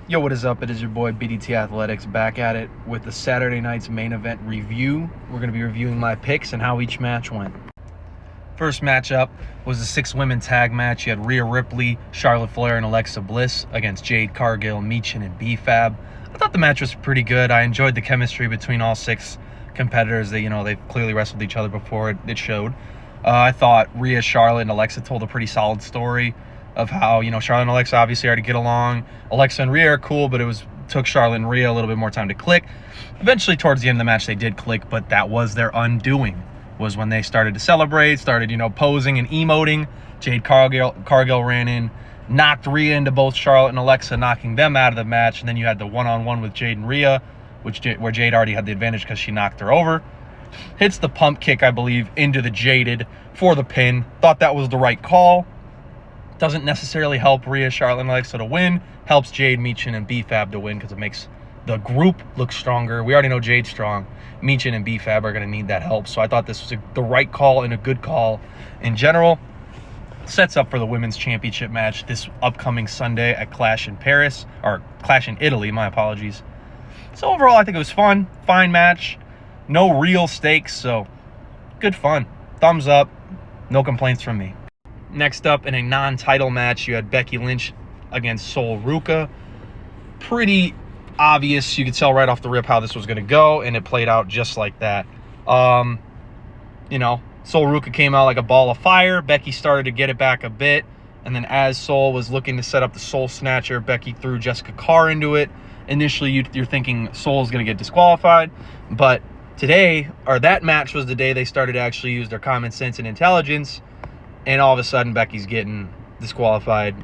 Yo, what is up? It is your boy BDTAthletics back at it with the Saturday night's main event review. We're going to be reviewing my picks and how each match went. First matchup was the 6-women tag match. You had Rhea Ripley, Charlotte Flair, and Alexa Bliss against Jade Cargill, Michin, and B-Fab. I thought the match was pretty good. I enjoyed the chemistry between all 6 competitors. They've clearly wrestled each other before. It showed. I thought Rhea, Charlotte, and Alexa told a pretty solid story of how, Charlotte and Alexa obviously already get along. Alexa and Rhea are cool, but took Charlotte and Rhea a little bit more time to click. Eventually, towards the end of the match, they did click, but that was their undoing, was when they started to celebrate, started, posing and emoting. Jade Cargill ran in, knocked Rhea into both Charlotte and Alexa, knocking them out of the match, and then you had the one-on-one with Jade and Rhea, where Jade already had the advantage because she knocked her over. Hits the pump kick, I believe, into the Jaded for the pin. Thought that was the right call. Doesn't necessarily help Rhea, Charlotte, and Alexa to win. Helps Jade, Michin, and B-Fab to win because it makes the group look stronger. We already know Jade's strong. Michin and B-Fab are going to need that help. So I thought this was the right call and a good call in general. Sets up for the Women's Championship match this upcoming Sunday at Clash in Italy, my apologies. So overall, I think it was fun. Fine match. No real stakes, so good fun. Thumbs up. No complaints from me. Next up, in a non-title match, you had Becky Lynch against Sol Ruca. Pretty obvious. You could tell right off the rip how this was going to go, and it played out just like that. Sol Ruca came out like a ball of fire. Becky started to get it back a bit, and then as Sol was looking to set up the Soul Snatcher, Becky threw Jessica Carr into it. Initially, you're thinking Sol's going to get disqualified, but that match was the day they started to actually use their common sense and intelligence, and all of a sudden, Becky's getting disqualified.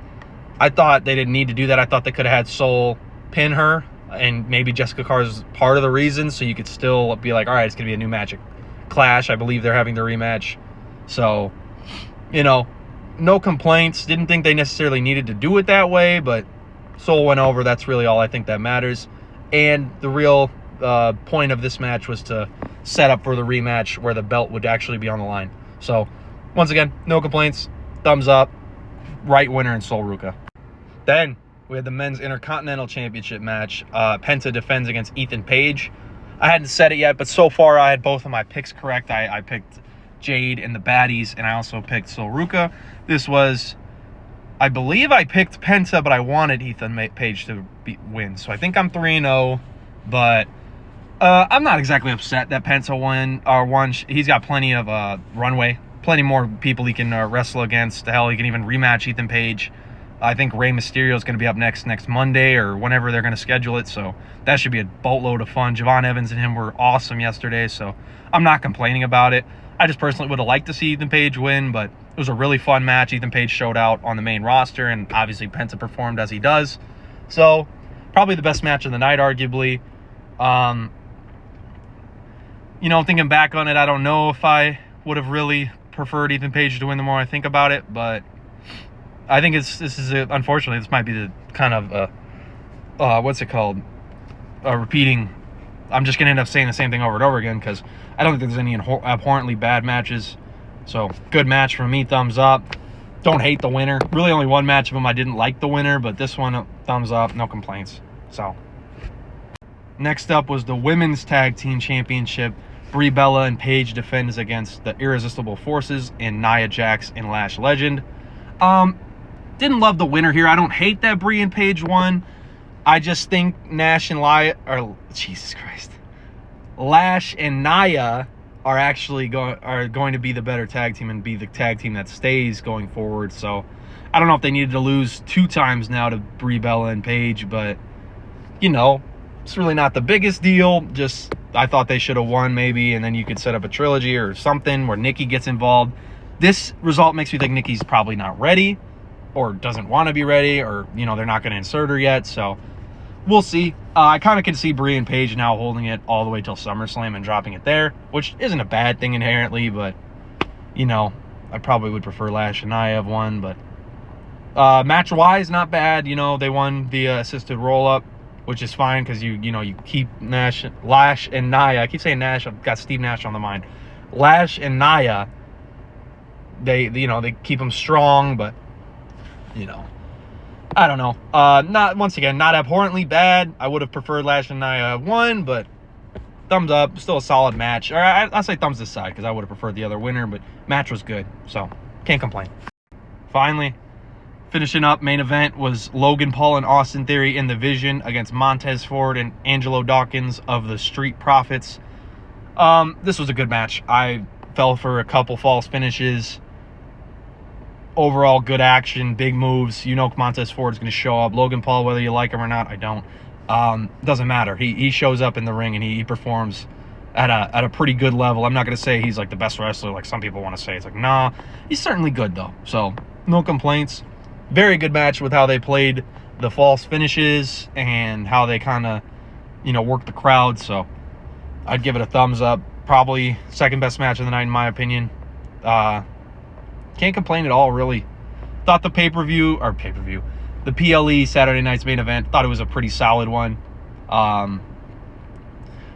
I thought they didn't need to do that. I thought they could have had Sol pin her, and maybe Jessica Carr's part of the reason, so you could still be like, all right, it's going to be a new match at Clash. I believe they're having the rematch. So, no complaints. Didn't think they necessarily needed to do it that way, but Sol went over. That's really all I think that matters. And the real point of this match was to set up for the rematch where the belt would actually be on the line. So, once again, no complaints. Thumbs up. Right winner in Sol Ruca. Then we had the Men's Intercontinental Championship match. Penta defends against Ethan Page. I hadn't said it yet, but so far I had both of my picks correct. I picked Jade and the Baddies, and I also picked Sol Ruca. I believe I picked Penta, but I wanted Ethan Page to win. So I think I'm 3-0, but I'm not exactly upset that Penta won. He's got plenty of runway. Plenty more people he can wrestle against. Hell, he can even rematch Ethan Page. I think Rey Mysterio is going to be up next Monday or whenever they're going to schedule it, so that should be a boatload of fun. Javon Evans and him were awesome yesterday, so I'm not complaining about it. I just personally would have liked to see Ethan Page win, but it was a really fun match. Ethan Page showed out on the main roster, and obviously Penta performed as he does. So, probably the best match of the night, arguably. Thinking back on it, I don't know if I would have really preferred Ethan Page to win the more I think about it, but I think unfortunately, this might be the kind of, repeating. I'm just going to end up saying the same thing over and over again because I don't think there's any abhorrently bad matches. So, good match from me, thumbs up. Don't hate the winner. Really only one match of them I didn't like the winner, but this one, thumbs up, no complaints. So, next up was the Women's Tag Team Championship. Brie Bella and Paige defends against the Irresistible Forces and Nia Jax and Lash Legend. Didn't love the winner here. I don't hate that Brie and Paige won. I just think Lash and Nia are actually going to be the better tag team and be the tag team that stays going forward. So I don't know if they needed to lose 2 times now to Brie Bella and Paige, but it's really not the biggest deal. Just I thought they should have won maybe, and then you could set up a trilogy or something where Nikki gets involved. This result makes me think Nikki's probably not ready or doesn't want to be ready, or, they're not going to insert her yet. So we'll see. I kind of can see Brie and Paige now holding it all the way till SummerSlam and dropping it there, which isn't a bad thing inherently, but, I probably would prefer Lash and Nia have won. But match-wise, not bad. They won the assisted roll-up, which is fine because you keep Lash and Nia. I keep saying Nash. I've got Steve Nash on the mind. Lash and Nia, they keep them strong, but I don't know. Not, once again, not abhorrently bad. I would have preferred Lash and Nia won, but thumbs up. Still a solid match. Or I'll say thumbs this side because I would have preferred the other winner, but match was good, so can't complain. Finally, finishing up main event was Logan Paul and Austin Theory in the Vision against Montez Ford and Angelo Dawkins of the Street Profits. This was a good match. I fell for a couple false finishes. Overall, good action, big moves. You know Montez Ford's going to show up. Logan Paul, whether you like him or not, I don't. Doesn't matter. He shows up in the ring and he performs at a pretty good level. I'm not going to say he's like the best wrestler like some people want to say. It's like, nah, he's certainly good though. So no complaints. Very good match with how they played the false finishes and how they kind of, worked the crowd. So I'd give it a thumbs up. Probably second best match of the night in my opinion. Can't complain at all, really. Thought the the PLE Saturday night's main event, thought it was a pretty solid one. I'm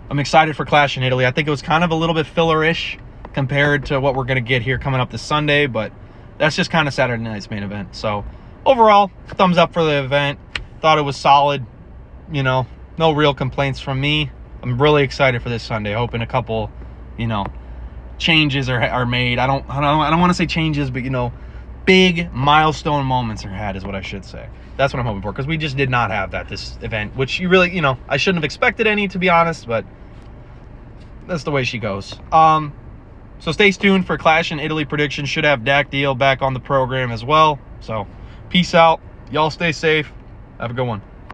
excited for Clash in Italy. I think it was kind of a little bit filler-ish compared to what we're going to get here coming up this Sunday, but that's just kind of Saturday night's main event. So overall, thumbs up for the event. Thought it was solid. No real complaints from me. I'm really excited for this Sunday. Hoping a couple, changes are made. I don't want to say changes, but big milestone moments are had is what I should say. That's what I'm hoping for, because we just did not have that this event, which you really, I shouldn't have expected any, to be honest, but that's the way she goes. So stay tuned for Clash in Italy predictions. Should have Dak Deal back on the program as well. So peace out. Y'all stay safe. Have a good one.